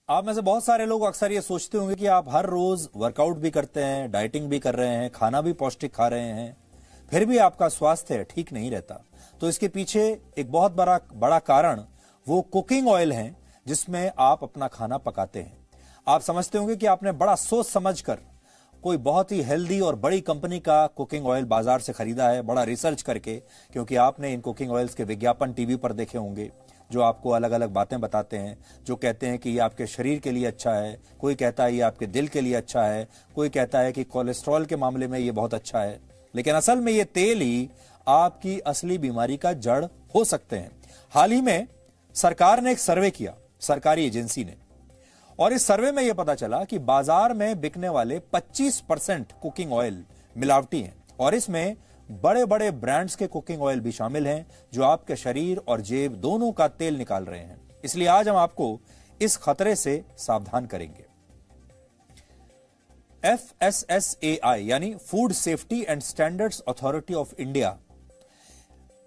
आप में से बहुत सारे लोग अक्सर ये सोचते होंगे कि आप हर रोज वर्कआउट भी करते हैं, डाइटिंग भी कर रहे हैं, खाना भी पौष्टिक खा रहे हैं, फिर भी आपका स्वास्थ्य ठीक नहीं रहता। तो इसके पीछे एक बहुत बड़ा कारण वो कुकिंग ऑयल है जिसमें आप अपना खाना पकाते हैं। आप समझते होंगे कि आपने बड़ा सोच समझकर कोई बहुत ही हेल्दी और बड़ी कंपनी का कुकिंग ऑयल बाजार से खरीदा है, बड़ा रिसर्च करके, क्योंकि आपने इन कुकिंग ऑयल्स के विज्ञापन टीवी पर देखे होंगे जो आपको अलग अलग बातें बताते हैं, जो कहते हैं कि ये आपके शरीर के लिए अच्छा है, कोई कहता है ये आपके दिल के लिए अच्छा है, कोई कहता है कि कोलेस्ट्रॉल के मामले में ये बहुत अच्छा है। लेकिन असल में ये तेल ही आपकी असली बीमारी का जड़ हो सकते हैं। हाल ही में सरकार ने एक सर्वे किया, सरकारी एजेंसी ने, और इस सर्वे में यह पता चला कि बाजार में बिकने वाले 25% कुकिंग ऑयल मिलावटी हैं और इसमें बड़े बड़े ब्रांड्स के कुकिंग ऑयल भी शामिल हैं जो आपके शरीर और जेब दोनों का तेल निकाल रहे हैं। इसलिए आज हम आपको इस खतरे से सावधान करेंगे। FSSAI यानी food safety and standards authority of India,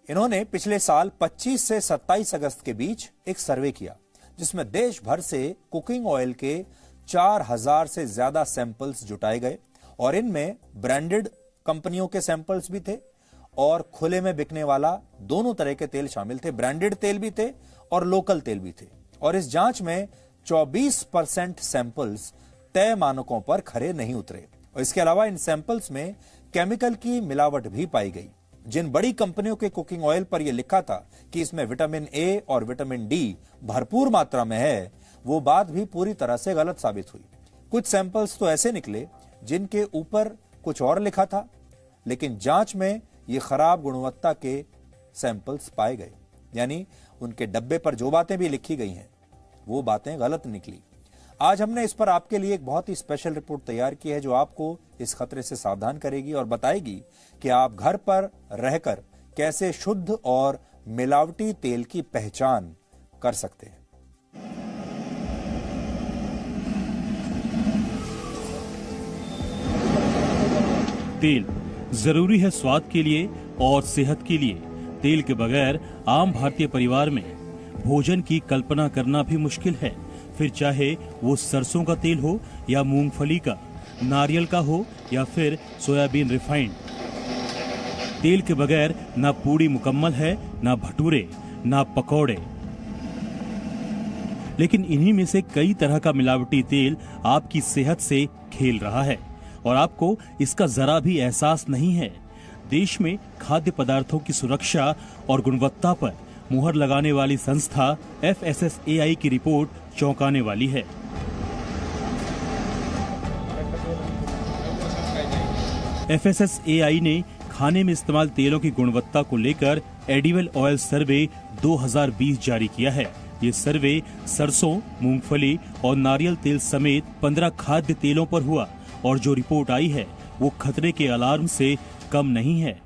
इन्होंने पिछले साल 25 से 27 अगस्त के बीच एक सर्वे किया जिसमें देश भर से कुकिंग ऑयल के 4000 से ज्यादा सैंपल्स जुटाए गए और इनमें ब्रांडेड कंपनियों के सैंपल्स भी थे और खुले में बिकने वाला दोनों तरह के तेल शामिल थे। ब्रांडेड तेल भी थे और लोकल तेल भी थे और इस जांच में 24% सैंपल्स तय मानकों पर खरे नहीं उतरे और इसके अलावा इन सैंपल्स में केमिकल की मिलावट भी पाई गई। जिन बड़ी कंपनियों के कुकिंग ऑयल पर यह लिखा था कि इसमें विटामिन ए और विटामिन डी भरपूर मात्रा में है, वो बात भी पूरी तरह से गलत साबित हुई। कुछ सैंपल्स तो ऐसे निकले जिनके ऊपर कुछ और लिखा था, लेकिन जांच में ये खराब गुणवत्ता के सैंपल्स पाए गए, यानी उनके डब्बे पर जो बातें भी लिखी गई हैं वो बातें गलत निकली। आज हमने इस पर आपके लिए एक बहुत ही स्पेशल रिपोर्ट तैयार की है जो आपको इस खतरे से सावधान करेगी और बताएगी कि आप घर पर रहकर कैसे शुद्ध और मिलावटी तेल की पहचान कर सकते हैं। तेल जरूरी है स्वाद के लिए और सेहत के लिए। तेल के बगैर आम भारतीय परिवार में भोजन की कल्पना करना भी मुश्किल है, फिर चाहे वो सरसों का तेल हो या मूंगफली का, नारियल का हो या फिर सोयाबीन रिफाइंड। तेल के बगैर ना पूड़ी मुकम्मल है, ना भटूरे, ना पकौड़े। लेकिन इन्हीं में से कई तरह का मिलावटी तेल आपकी सेहत से खेल रहा है और आपको इसका जरा भी एहसास नहीं है। देश में खाद्य पदार्थों की सुरक्षा और गुणवत्ता पर मुहर लगाने वाली संस्था FSSAI की रिपोर्ट चौंकाने वाली है। FSSAI ने खाने में इस्तेमाल तेलों की गुणवत्ता को लेकर एडिबल ऑयल सर्वे 2020 जारी किया है। ये सर्वे सरसों, मूंगफली और नारियल तेल समेत 15 खाद्य तेलों पर हुआ और जो रिपोर्ट आई है वो खतरे के अलार्म से कम नहीं है।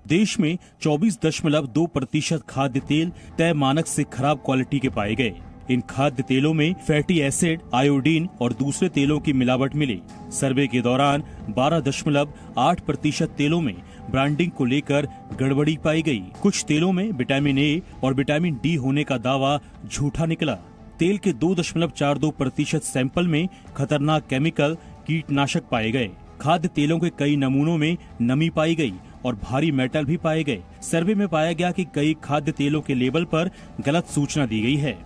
देश में 24.2% खाद्य तेल तय मानक से खराब क्वालिटी के पाए गए। इन खाद्य तेलों में फैटी एसिड, आयोडीन और दूसरे तेलों की मिलावट मिली। सर्वे के दौरान 12.8% तेलों में ब्रांडिंग को लेकर गड़बड़ी पाई गई। कुछ तेलों में विटामिन ए और विटामिन डी होने का दावा झूठा निकला। तेल के 2.42% सैंपल में खतरनाक केमिकल, कीटनाशक पाए गए। खाद्य तेलों के कई नमूनों में नमी पाई गई और भारी मेटल भी पाए गए। सर्वे में पाया गया कि कई खाद्य तेलों के लेबल पर गलत सूचना दी गई है।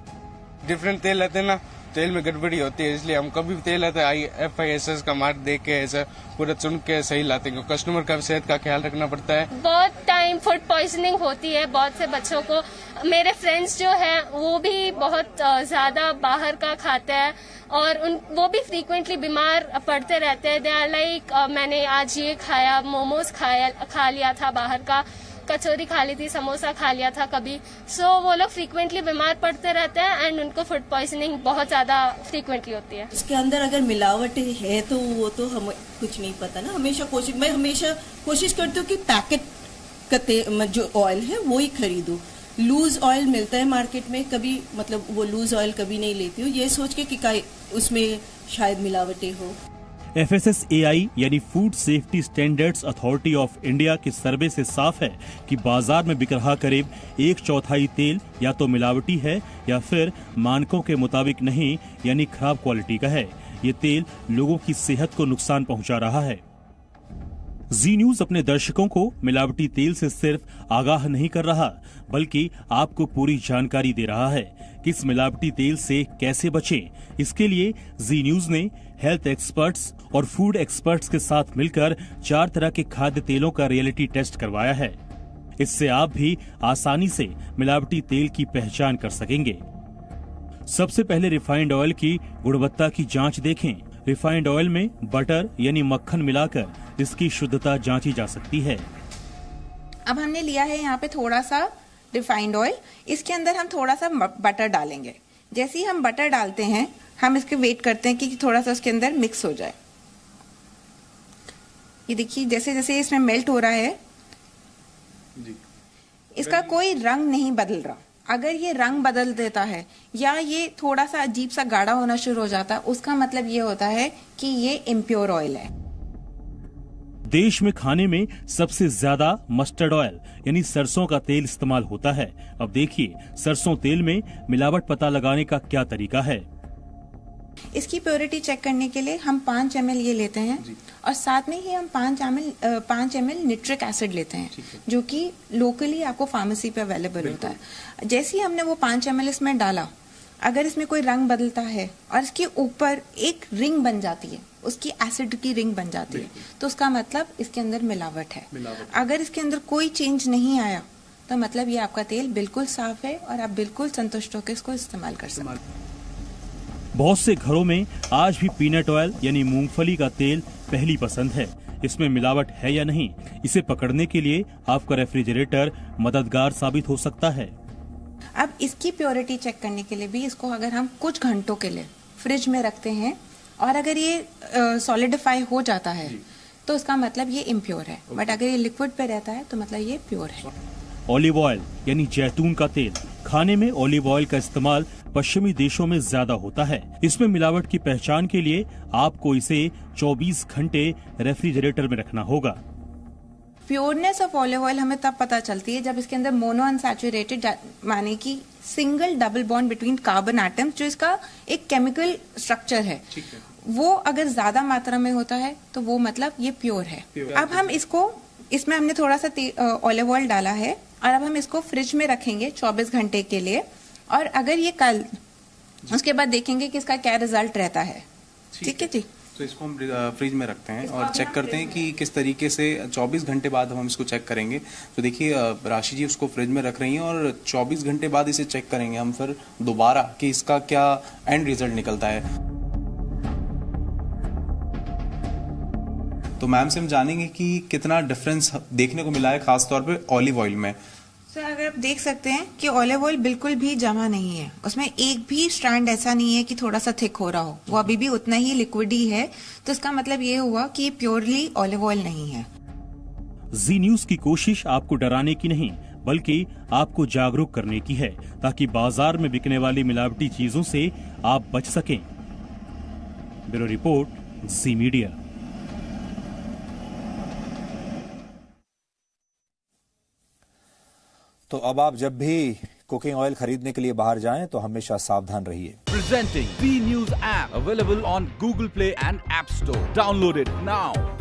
डिफरेंट तेल रहते हैं ना, तेल में गड़बड़ी होती है, इसलिए हम कभी भी तेल लाते हैं FISS का मार्क देख के ऐसा पूरा चुन के सही लाते हैं। कस्टमर का सेहत का ख्याल रखना पड़ता है। बहुत टाइम फूड पॉइजनिंग होती है बहुत से बच्चों को। मेरे फ्रेंड्स जो है वो भी बहुत ज्यादा बाहर का खाते हैं और वो भी फ्रीक्वेंटली बीमार पड़ते रहते हैं। दे आर लाइक मैंने आज ये खाया, मोमोज खा लिया था बाहर का, कचौरी खा ली थी, समोसा खा लिया था कभी। सो वो लोग फ्रीक्वेंटली बीमार पड़ते रहते हैं एंड उनको फूड पॉइजनिंग बहुत ज्यादा फ्रीक्वेंटली होती है। इसके अंदर अगर मिलावट है तो वो तो हमें कुछ नहीं पता ना। मैं हमेशा कोशिश करती हूँ कि पैकेट का जो ऑयल है वो ही खरीदूं। लूज ऑयल मिलता है मार्केट में, कभी वो लूज ऑयल कभी नहीं लेती हूँ, ये सोच के कि उसमें शायद मिलावटें हो। FSSAI यानी food safety standards authority of India के सर्वे से साफ है कि बाजार में बिक रहा करीब 1/4 तेल या तो मिलावटी है या फिर मानकों के मुताबिक नहीं, यानी खराब क्वालिटी का है। ये तेल लोगों की सेहत को नुकसान पहुंचा रहा है। जी न्यूज अपने दर्शकों को मिलावटी तेल से सिर्फ आगाह नहीं कर रहा, बल्कि आपको पूरी जानकारी दे रहा है कि इस मिलावटी तेल से कैसे बचें। इसके लिए जी न्यूज ने हेल्थ एक्सपर्ट्स और फूड एक्सपर्ट्स के साथ मिलकर 4 तरह के खाद्य तेलों का रियलिटी टेस्ट करवाया है। इससे आप भी आसानी से मिलावटी तेल की पहचान कर सकेंगे। सबसे पहले रिफाइंड ऑयल की गुणवत्ता की जांच देखें। रिफाइंड ऑयल में बटर यानी मक्खन मिलाकर इसकी शुद्धता जांची जा सकती है। अब हमने लिया है यहाँ पे थोड़ा सा रिफाइंड ऑयल, इसके अंदर हम थोड़ा सा बटर डालेंगे। जैसे ही हम बटर डालते हैं, हम इसके वेट करते हैं कि थोड़ा सा उसके अंदर मिक्स हो जाए। ये देखिए जैसे जैसे इसमें मेल्ट हो रहा है जी। इसका कोई रंग नहीं बदल रहा। अगर ये रंग बदल देता है या ये थोड़ा सा अजीब सा गाढ़ा होना शुरू हो जाता है, उसका मतलब ये होता है कि ये इम्प्योर ऑयल है। देश में खाने में सबसे ज्यादा मस्टर्ड ऑयल यानी सरसों का तेल इस्तेमाल होता है। अब देखिए सरसों तेल में मिलावट पता लगाने का क्या तरीका है। इसकी प्योरिटी चेक करने के लिए हम 5 ml ये लेते हैं और साथ में ही हम 5 ml निट्रिक एसिड लेते हैं, जो कि लोकली आपको फार्मेसी पे अवेलेबल होता है। जैसे ही हमने वो 5 ml इसमें डाला, अगर इसमें कोई रंग बदलता है और इसके ऊपर एक रिंग बन जाती है, उसकी एसिड की रिंग बन जाती है, तो उसका मतलब इसके अंदर मिलावट है। अगर इसके अंदर कोई चेंज नहीं आया तो मतलब ये आपका तेल बिल्कुल साफ है और आप बिल्कुल संतुष्ट होकर इसको इस्तेमाल कर सकते हैं। बहुत से घरों में आज भी पीनट ऑयल यानी मूंगफली का तेल पहली पसंद है। इसमें मिलावट है या नहीं, इसे पकड़ने के लिए आपका रेफ्रिजरेटर मददगार साबित हो सकता है। अब इसकी प्योरिटी चेक करने के लिए भी इसको अगर हम कुछ घंटों के लिए फ्रिज में रखते हैं और अगर ये सॉलिडिफाई हो जाता है तो उसका मतलब ये इम्प्योर है, बट अगर ये लिक्विड पे रहता है तो मतलब ये प्योर है। ऑलिव ऑयल यानी जैतून का तेल। खाने में ऑलिव ऑयल का इस्तेमाल पश्चिमी देशों में ज्यादा होता है। इसमें मिलावट की पहचान के लिए आपको इसे 24 घंटे रेफ्रिजरेटर में रखना होगा। प्योरनेस ऑफ ऑलिव ऑयल हमें तब पता चलती है जब इसके अंदर मोनो अनसैचुरेटेड माने कि single double bond between carbon atoms, जो इसका एक केमिकल स्ट्रक्चर है, वो अगर ज्यादा मात्रा में होता है तो वो मतलब ये प्योर है। अब हम इसमें हमने थोड़ा सा ऑलिव ऑयल डाला है और अब हम इसको फ्रिज में रखेंगे 24 घंटे के लिए, और अगर ये कल उसके बाद देखेंगे कि इसका क्या रिजल्ट रहता है। ठीक है जी। तो इसको हम फ्रिज में रखते हैं और चेक करते हैं कि किस तरीके से 24 घंटे बाद हम इसको चेक करेंगे। तो देखिए राशि जी उसको फ्रिज में रख रही हैं और 24 घंटे बाद इसे चेक करेंगे हम फिर दोबारा कि इसका क्या एंड रिजल्ट निकलता है। तो मैम से हम जानेंगे कि कितना डिफरेंस देखने को मिला है खासतौर पे ऑलिव ऑयल में। सर अगर आप देख सकते हैं कि ऑलिव ऑयल बिल्कुल भी जमा नहीं है, उसमें एक भी स्ट्रैंड ऐसा नहीं है कि थोड़ा सा थिक हो रहा हो, वो अभी भी उतना ही लिक्विड ही है। तो इसका मतलब ये हुआ कि ये प्योरली ऑलिव ऑयल नहीं है। जी न्यूज की कोशिश आपको डराने की नहीं बल्कि आपको जागरूक करने की है, ताकि बाजार में बिकने वाली मिलावटी चीजों से आप बच सकें। ब्यूरो रिपोर्ट, जी मीडिया। तो अब आप जब भी कुकिंग ऑयल खरीदने के लिए बाहर जाएं तो हमेशा सावधान रहिए। Presenting B News app available on Google Play and App Store. Download it now.